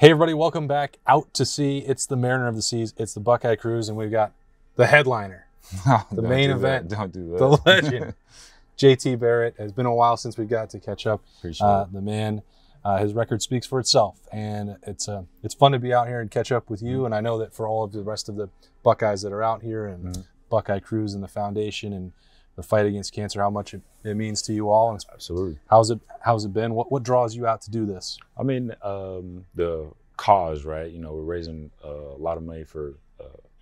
Hey everybody, welcome back out to sea. It's the Mariner of the Seas. It's the Buckeye Cruise, and we've got the headliner, the main event, Don't do that. the legend, JT Barrett. It's been a while since we got to catch up. Appreciate it. The man, his record speaks for itself, and it's fun to be out here and catch up with you. And I know that for all of the rest of the Buckeyes that are out here and Buckeye Cruise and the foundation and the fight against cancer, how much it means to you all. And Absolutely. How's it been? What draws you out to do this? I mean, the cause, right? You know, we're raising a lot of money for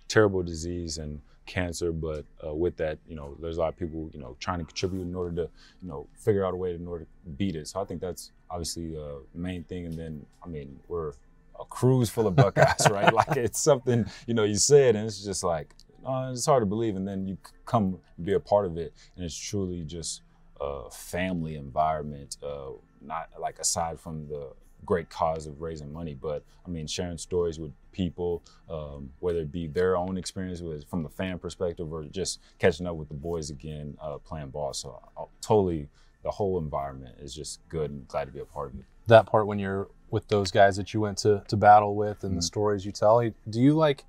terrible disease and cancer, but with that, you know, there's a lot of people, you know, trying to contribute in order to, you know, figure out a way in order to beat it. So I think that's obviously the main thing. And then, I mean, we're a cruise full of Buckeyes, right? Like it's something, you know, you say it and it's just like, it's hard to believe, and then you come be a part of it, and it's truly just a family environment. Not like aside from the great cause of raising money, but I mean sharing stories with people, whether it be their own experience with from the fan perspective or just catching up with the boys again, playing ball. So totally, the whole environment is just good, and glad to be a part of it. That part when you're with those guys that you went to battle with, and the stories you tell, do you like?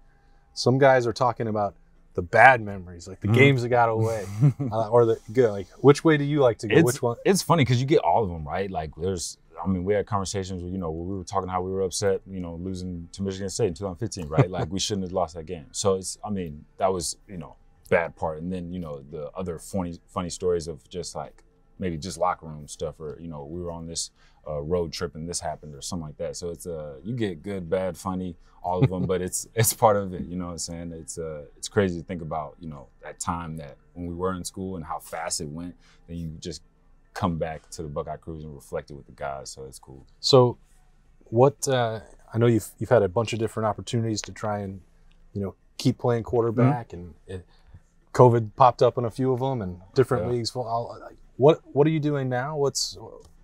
Some guys are talking about the bad memories, like the games that got away, or the good. Like, which way do you like to go? Which one? It's funny because you get all of them, right? Like, I mean, we had conversations where, you know, we were talking how we were upset, you know, losing to Michigan State in 2015, right? Like, we shouldn't have lost that game. So I mean, that was, you know, bad part. And then, you know, the other funny stories of just like maybe just locker room stuff, or, you know, we were on this road trip and this happened or something like that. So it's you get good, bad, funny, all of them, but it's part of it. You know what I'm saying? It's crazy to think about, you know, that time that when we were in school and how fast it went. Then you just come back to the Buckeye Cruise and reflect it with the guys. So it's cool. So, what I know you've had a bunch of different opportunities to try and, you know, keep playing quarterback, and COVID popped up in a few of them and different leagues. What are you doing now? What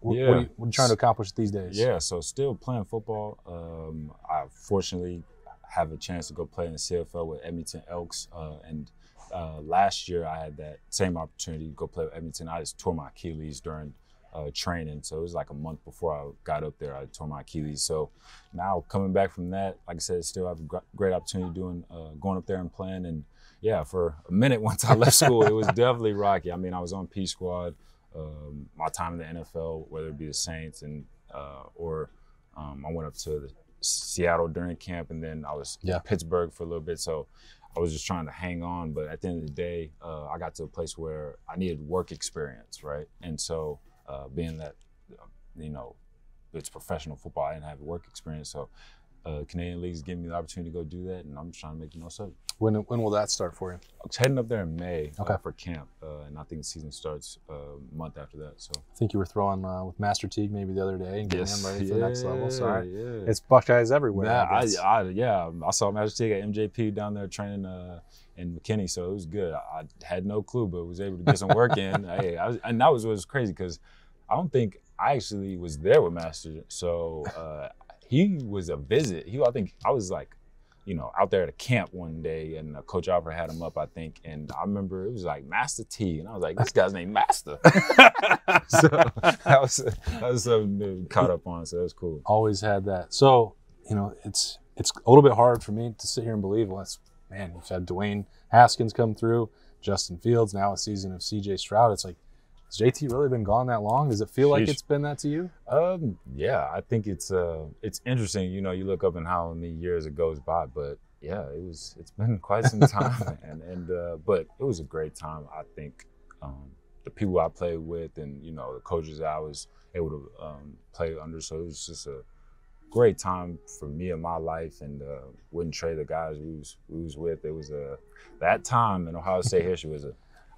are you trying to accomplish these days? Yeah, so still playing football. I fortunately have a chance to go play in the CFL with Edmonton Elks. And last year I had that same opportunity to go play with Edmonton. I just tore my Achilles during training. So it was like a month before I got up there, I tore my Achilles. So now coming back from that, like I said, still have a great opportunity going up there and playing. And yeah, for a minute once I left school, it was definitely rocky. I mean, I was on P Squad. My time in the NFL, whether it be the Saints and or I went up to Seattle during camp, and then I was in Pittsburgh for a little bit. So I was just trying to hang on. But at the end of the day, I got to a place where I needed work experience, right? And so being that, you know, it's professional football, I didn't have work experience. So Canadian League's giving me the opportunity to go do that, and I'm just trying to make the most of it. When will that start for you? I was heading up there in May for camp, and I think the season starts a month after that. So I think you were throwing with Master Teague maybe the other day and getting him ready for the next level. So it's Buckeyes everywhere. Yeah, I saw Master Teague at MJP down there training in McKinney, so it was good. I had no clue, but was able to get some work in. And that was what was crazy, because I don't think I actually was there with Master. So he was a visit. I think I was like, you know, out there at a camp one day, and Coach Alfred had him up, I think, and I remember it was like Master T, and I was like, this guy's named Master. So that was something that caught up on, so it was cool. Always had that. So, you know, it's a little bit hard for me to sit here and believe, man, you've had Dwayne Haskins come through, Justin Fields, now a season of CJ Stroud. It's like, has JT really been gone that long? Does it feel like it's been that to you? Yeah, I think it's interesting. You know, you look up and how many years it goes by, but yeah, it's been quite some time, and but it was a great time. I think the people I played with, and you know, the coaches I was able to play under, so it was just a great time for me in my life, and wouldn't trade the guys we was with. It was that time in Ohio State history was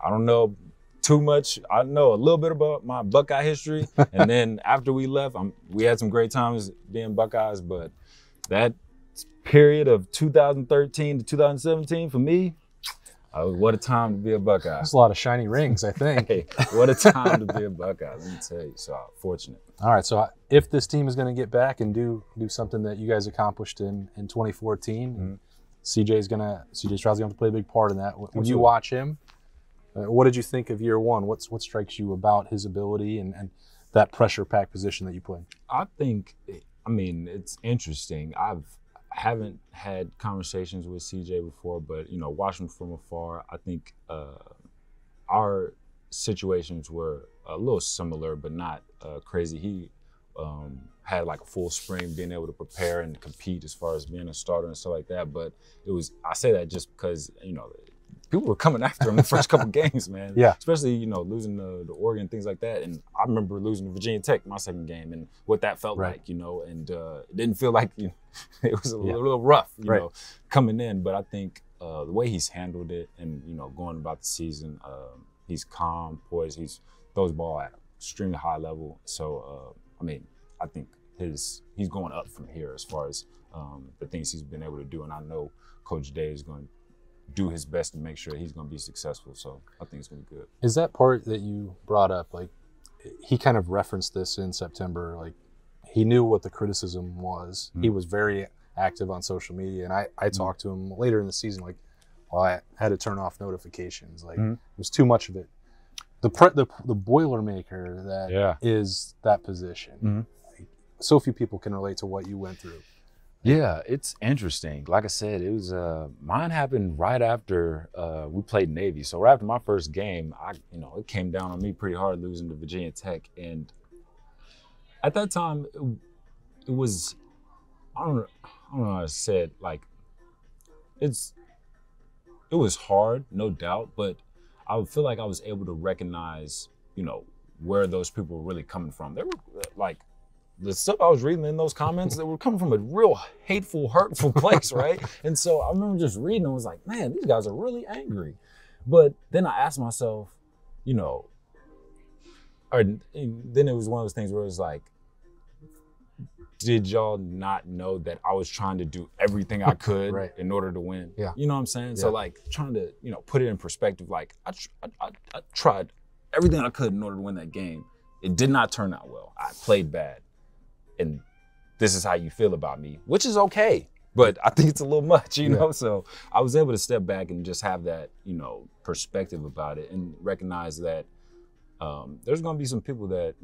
I don't know too much. I know a little bit about my Buckeye history, and then after we left, we had some great times being Buckeyes, but that period of 2013 to 2017 for me, what a time to be a Buckeye. There's a lot of shiny rings, I think. Hey, what a time to be a Buckeye, let me tell you. So fortunate. All right, so if this team is going to get back and do something that you guys accomplished in 2014, CJ Stroud's going to have to play a big part in that. When you watch him, what did you think of year one? What strikes you about his ability and that pressure pack position that you played? I think, I mean, it's interesting. Haven't had conversations with CJ before, but watching from afar, I think our situations were a little similar, but not crazy. He had like a full spring, being able to prepare and compete as far as being a starter and stuff like that. But I say that just because people were coming after him the first couple games, man. Yeah. Especially, losing the Oregon, things like that. And I remember losing to Virginia Tech my second game and what that felt like, and it didn't feel like, it was a little rough, coming in. But I think the way he's handled it and, going about the season, he's calm, poised. He throws ball at an extremely high level. So, I think he's going up from here as far as the things he's been able to do. And I know Coach Day is going to do his best to make sure he's going to be successful. So I think it's going to be good. Is that part that you brought up, like he kind of referenced this in September, like he knew what the criticism was. Mm-hmm. He was very active on social media. And I talked to him later in the season, like, well, I had to turn off notifications. Like it was too much of it. The Boilermaker that is that position. Mm-hmm. Like, so few people can relate to what you went through. Yeah, it's interesting. Like I said, it was mine happened right after we played Navy. So right after my first game, it came down on me pretty hard losing to Virginia Tech. And at that time, it was I don't know how to say it. Like it was hard, no doubt, but I feel like I was able to recognize, where those people were really coming from. They were like, the stuff I was reading in those comments, that were coming from a real hateful, hurtful place, right? And so I remember just reading and was like, man, these guys are really angry. But then I asked myself, or then it was one of those things where it was like, did y'all not know that I was trying to do everything I could in order to win? Yeah. You know what I'm saying? Yeah. So like trying to, put it in perspective, like I tried everything I could in order to win that game. It did not turn out well. I played bad. And this is how you feel about me, which is okay. But I think it's a little much, know? So I was able to step back and just have that, perspective about it and recognize that there's going to be some people that,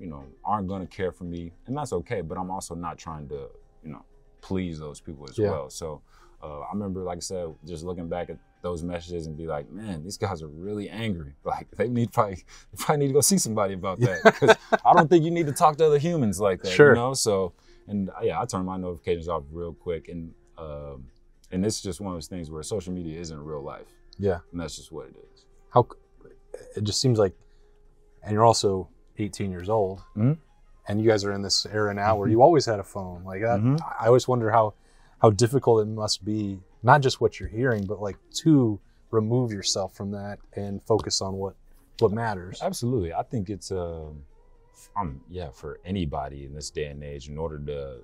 aren't going to care for me. And that's okay. But I'm also not trying to, please those people as well. So I remember, like I said, just looking back at those messages and be like, man, these guys are really angry. Like they probably need to go see somebody about that, because I don't think you need to talk to other humans like that. Sure. So, and I turned my notifications off real quick, and it's just one of those things where social media isn't real life. Yeah. And that's just what it is. It just seems like, and you're also 18 years old, and you guys are in this era now where you always had a phone like that. I always wonder how difficult it must be, not just what you're hearing, but like to remove yourself from that and focus on what matters. Absolutely. I think it's for anybody in this day and age, in order to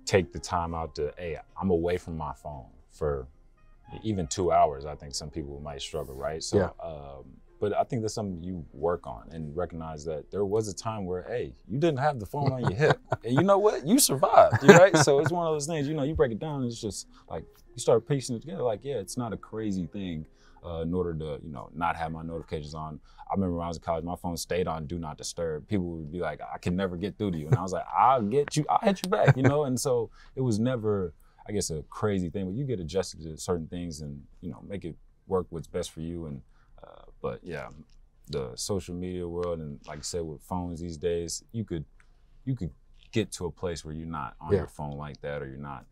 take the time out to, hey, I'm away from my phone for even 2 hours. I think some people might struggle, right? So but I think that's something you work on and recognize that there was a time where, hey, you didn't have the phone on your hip. And you know what? You survived, right? So it's one of those things, you break it down and it's just like, you start piecing it together. Like, yeah, it's not a crazy thing in order to, not have my notifications on. I remember when I was in college, my phone stayed on Do Not Disturb. People would be like, I can never get through to you. And I was like, I'll hit you back, And so it was never, I guess, a crazy thing, but you get adjusted to certain things and, make it work what's best for you. And but yeah, the social media world, and like I said, with phones these days, you could get to a place where you're not on your phone like that, or you're not,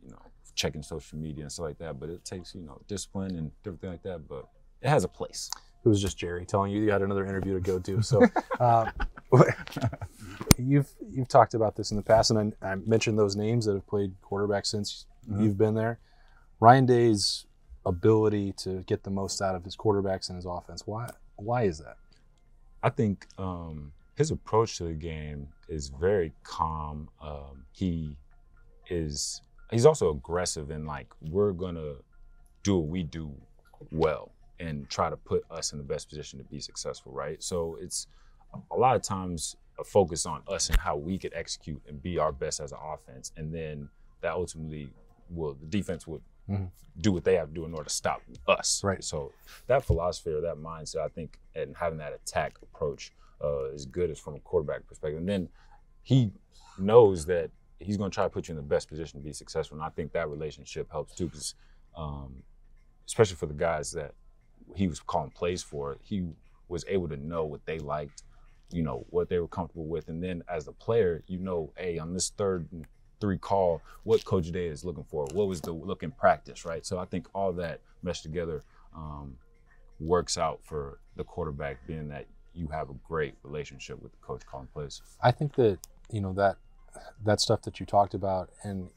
checking social media and stuff like that. But it takes, discipline and different things like that. But it has a place. It was just Jerry telling you got another interview to go to. So you've talked about this in the past, and I mentioned those names that have played quarterback since you've been there. Ryan Day's ability to get the most out of his quarterbacks and his offense. Why is that? I think his approach to the game is very calm. He's also aggressive, and like, we're gonna do what we do well and try to put us in the best position to be successful, right? So it's a lot of times a focus on us and how we could execute and be our best as an offense, and then that ultimately the defense would do what they have to do in order to stop us. Right. So that philosophy or that mindset, I think, and having that attack approach is good as from a quarterback perspective. And then he knows that he's going to try to put you in the best position to be successful. And I think that relationship helps too, because especially for the guys that he was calling plays for, he was able to know what they liked, what they were comfortable with. And then as a player, hey, on this 3rd and 3 call, what Coach Day is looking for, what was the look in practice, right? So I think all that meshed together works out for the quarterback, being that you have a great relationship with the coach calling plays. I think that, that stuff that you talked about, and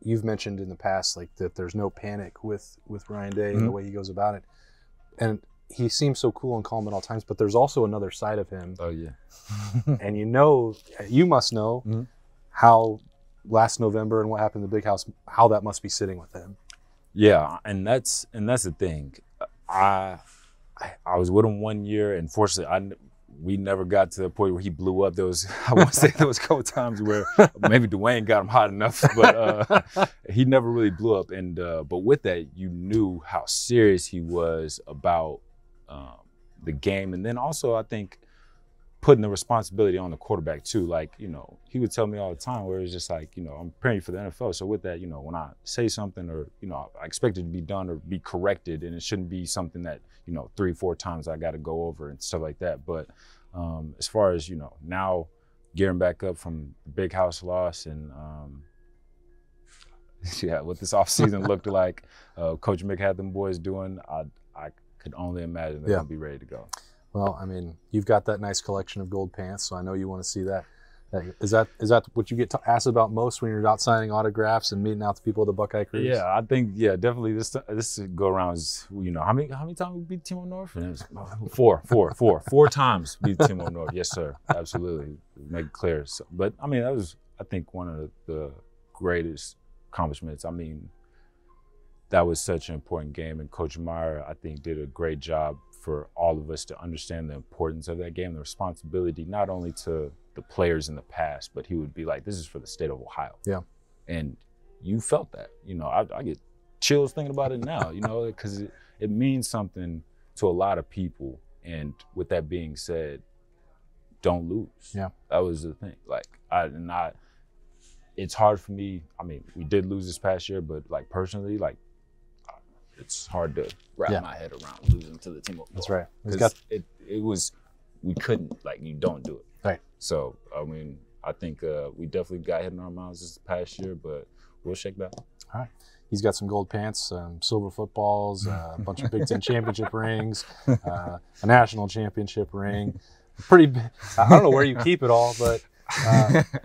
you've mentioned in the past, like that there's no panic with Ryan Day and the way he goes about it. And he seems so cool and calm at all times, but there's also another side of him. Oh, yeah. And you must know how last November and what happened in the big house, how that must be sitting with him. Yeah, and that's the thing. I was with him 1 year, and fortunately, we never got to the point where he blew up. I want to say there was a couple times where maybe Dwayne got him hot enough, but he never really blew up. And but with that, you knew how serious he was about the game, and then also I think putting the responsibility on the quarterback too. Like, he would tell me all the time where it's just like, I'm preparing you for the NFL. So with that, when I say something or, I expect it to be done or be corrected, and it shouldn't be something that, 3-4 times I got to go over and stuff like that. But as far as, now gearing back up from the big house loss and what this offseason looked like, Coach Mick had them boys doing, I could only imagine they're going to be ready to go. Well, I mean, you've got that nice collection of gold pants, so I know you want to see that. Is that what you get asked about most when you're out signing autographs and meeting out the people of the Buckeye Cruise? Yeah, I think definitely this go around is how many times we beat Team North? And it was four times beat Team North. Yes, sir, absolutely. Make it clear. So, but I mean, that was I think one of the greatest accomplishments. I mean, that was such an important game, and Coach Meyer I think did a great job for all of us to understand the importance of that game, the responsibility not only to the players in the past, but he would be like, this is for the state of Ohio. Yeah. And you felt that. I get chills thinking about it now, because it means something to a lot of people. And with that being said, don't lose. Yeah. That was the thing. Like, it's hard for me. I mean, we did lose this past year, but like personally, like, it's hard to wrap my head around losing to the team. That's right. Because we couldn't, like, you don't do it. Right. So, I mean, I think we definitely got hit in our mouths this past year, but we'll shake that. All right. He's got some gold pants, silver footballs, a bunch of Big Ten championship rings, a national championship ring. Pretty. I don't know where you keep it all, but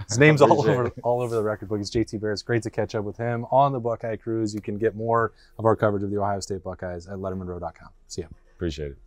his name's all over the record book. It's JT Barrett. It's great to catch up with him on the Buckeye Cruise. You can get more of our coverage of the Ohio State Buckeyes at lettermenrow.com. See ya. Appreciate it.